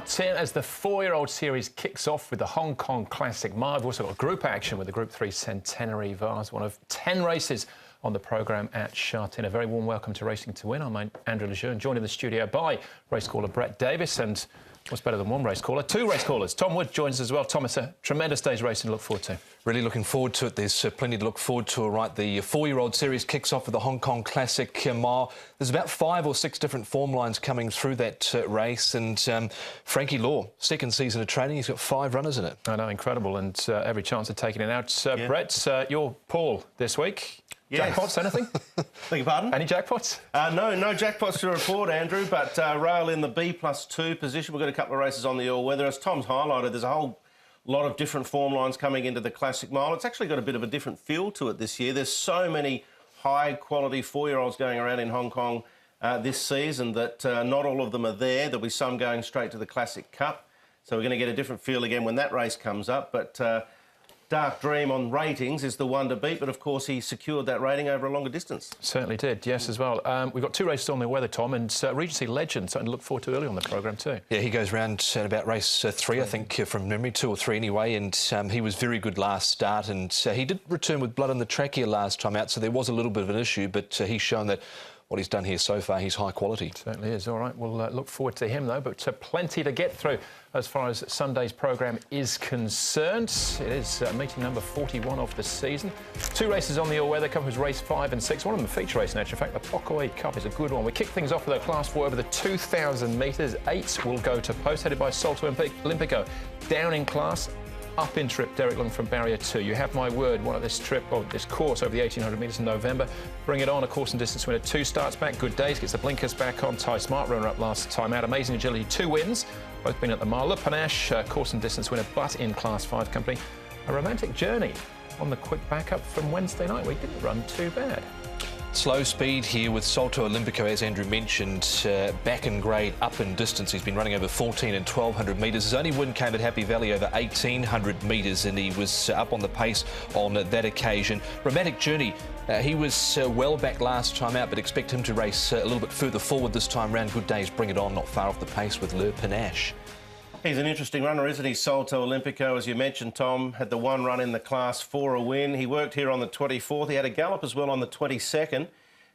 Tin as the 4-year-old series kicks off with the Hong Kong Classic Mile. We've also got group action with the Group 3 Centenary Vase, one of 10 races on the programme at Sha Tin. A very warm welcome to Racing to Win. I'm Andrew Lejeune, joined in the studio by race caller Brett Davis, and what's better than one race caller? Two race callers. Tom Wood joins us as well. Tom, it's a tremendous day's racing to look forward to. Really looking forward to it. There's plenty to look forward to. All right, the 4-year-old series kicks off with the Hong Kong Classic Mile. There's about 5 or 6 different form lines coming through that race, and Frankie Law, second season of training, he's got 5 runners in it. I know, incredible, and every chance of taking it out. Brett, you're Paul this week. Yes. Jackpots, anything? Beg your pardon? Any jackpots? No jackpots to report, Andrew, but rail in the B+2 position. We've got a couple of races on the all-weather. As Tom's highlighted, there's a whole lot of different form lines coming into the Classic Mile. It's actually got a bit of a different feel to it this year. There's so many high-quality 4-year-olds going around in Hong Kong this season that not all of them are there. There'll be some going straight to the Classic Cup. So we're going to get a different feel again when that race comes up. But Dark Dream on ratings is the one to beat, but of course he secured that rating over a longer distance. Certainly did, yes, as well. We've got 2 races on the weather, Tom, and Regency Legend, something to look forward to early on the programme too. Yeah, he goes round at about race 3, I think, from memory, 2 or 3 anyway, and he was very good last start, and he did return with blood on the trachea last time out, so there was a little bit of an issue, but he's shown that what he's done here so far, he's high quality. Certainly is. All right, we'll look forward to him, though, but plenty to get through as far as Sunday's programme is concerned. It is meeting number 41 of the season. 2 races on the all-weather, covers race 5 and 6. One of them a feature race, in actual fact. The Pokoi Cup is a good one. We kick things off with a Class 4 over the 2,000 metres. 8 will go to post, headed by Salto Olympico. Down in class, up in trip, Derek Long from Barrier 2. You have my word, one of this trip, or this course over the 1,800 metres in November. Bring it on, a course and distance winner. 2 starts back, good days, gets the blinkers back on. Ty Smart, runner-up last time out. Amazing agility, 2 wins, both been at the mile. Le Panache, course and distance winner, but in Class 5 company. A romantic journey on the quick backup from Wednesday night. We didn't run too bad. Slow speed here with Salto Olympico, as Andrew mentioned, back in grade, up in distance. He's been running over 1,400 and 1,200 metres. His only win came at Happy Valley over 1,800 metres, and he was up on the pace on that occasion. Romantic Journey, he was well back last time out, but expect him to race a little bit further forward this time round. Good days, bring it on, not far off the pace with Le Panache. He's an interesting runner, isn't he? Salto Olympico, as you mentioned, Tom, had the 1 run in the Class 4 a win. He worked here on the 24th. He had a gallop as well on the 22nd.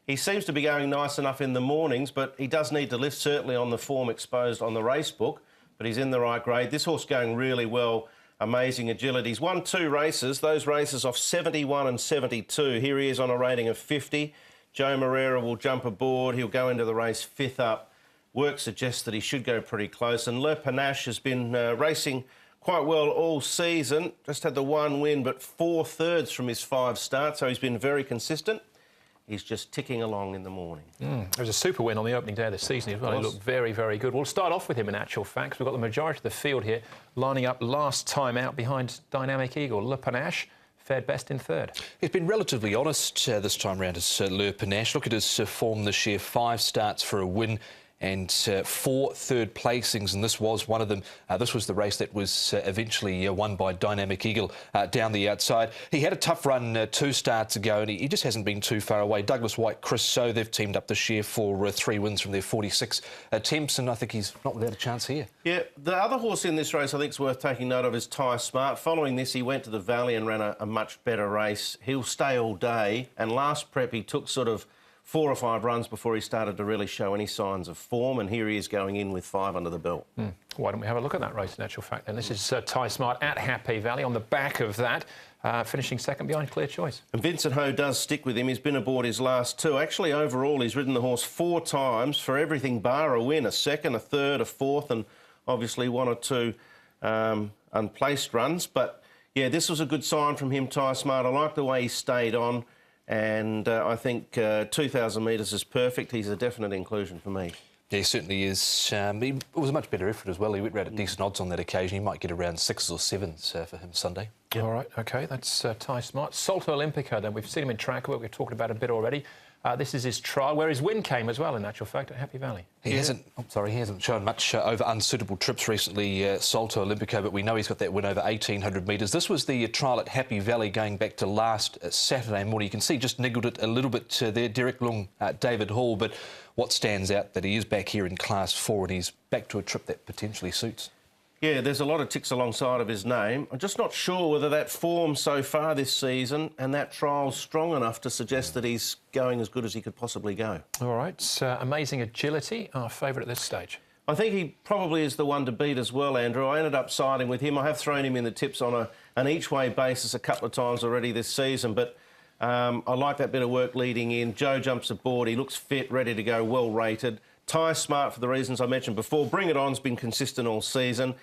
He seems to be going nice enough in the mornings, but he does need to lift, certainly on the form exposed on the race book, but he's in the right grade. This horse going really well, amazing agility. He's won 2 races, those races off 71 and 72. Here he is on a rating of 50. Joe Moreira will jump aboard. He'll go into the race 5th up. Work suggests that he should go pretty close. And Le Panache has been racing quite well all season. Just had the 1 win, but 4/3 from his 5 starts, so he's been very consistent. He's just ticking along in the morning. It was a super win on the opening day of the season as well. He looked very, very good. We'll start off with him in actual fact, because we've got the majority of the field here lining up last time out behind Dynamic Eagle. Le Panache fared best in 3rd. He's been relatively honest this time round as Le Panache. Look at his form this year, 5 starts for a win and 4 third placings, and this was one of them. This was the race that was eventually won by Dynamic Eagle down the outside. He had a tough run 2 starts ago, and he just hasn't been too far away. Douglas White, Chris So, they've teamed up this year for 3 wins from their 46 attempts, and I think he's not without a chance here. Yeah, the other horse in this race I think is worth taking note of is Ty Smart. Following this, he went to the Valley and ran a much better race. He'll stay all day, and last prep he took sort of 4 or 5 runs before he started to really show any signs of form, and here he is going in with 5 under the belt. Why don't we have a look at that race in actual fact then? This is Ty Smart at Happy Valley on the back of that, finishing 2nd behind Clear Choice. And Vincent Ho does stick with him. He's been aboard his last 2. Actually, overall, he's ridden the horse 4 times for everything bar a win, a 2nd, a 3rd, a 4th, and obviously 1 or 2 unplaced runs. But, yeah, this was a good sign from him, Ty Smart. I like the way he stayed on. And I think 2,000 metres is perfect. He's a definite inclusion for me. Yeah, he certainly is. It was a much better effort as well. He went round at decent odds on that occasion. He might get around 6s or 7s for him Sunday. Yep. All right, OK, that's Ty Smart. Salto Olympico, then. We've seen him in track work. We've talked about a bit already. This is his trial, where his win came as well, in actual fact, at Happy Valley. He hasn't shown much over unsuitable trips recently, Salto Olimpico, but we know he's got that win over 1,800 metres. This was the trial at Happy Valley going back to last Saturday morning. You can see just niggled it a little bit there, Derek Long, David Hall, but what stands out that he is back here in Class 4 and he's back to a trip that potentially suits. Yeah, there's a lot of ticks alongside of his name. I'm just not sure whether that form so far this season and that trial's strong enough to suggest that he's going as good as he could possibly go. All right, amazing agility, our favourite at this stage. I think he probably is the one to beat as well, Andrew. I ended up siding with him. I have thrown him in the tips on an each-way basis a couple of times already this season, but I like that bit of work leading in. Joe jumps aboard. He looks fit, ready to go, well-rated. Ty's smart for the reasons I mentioned before. Bring It On's been consistent all season.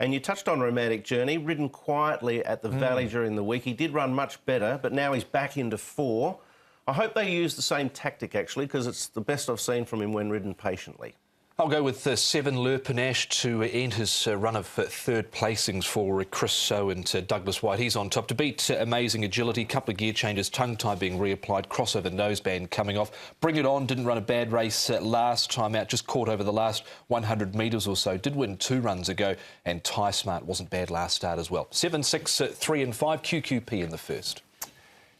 And you touched on Romantic Journey, ridden quietly at the Valley during the week. He did run much better, but now he's back into 4. I hope they use the same tactic, actually, because it's the best I've seen from him when ridden patiently. I'll go with 7 Le Panache to end his run of third placings for Chris So and Douglas White. He's on top to beat amazing agility, couple of gear changes, tongue tie being reapplied, crossover noseband coming off. Bring It On didn't run a bad race last time out, just caught over the last 100 metres or so. Did win 2 runs ago, and Ty Smart wasn't bad last start as well. 7, 6, 3 and 5, QQP in the first.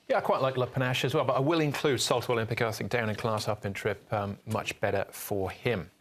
Yeah, I quite like Le Panache as well, but I will include Salto Olimpico. I think down in class, up in trip, much better for him.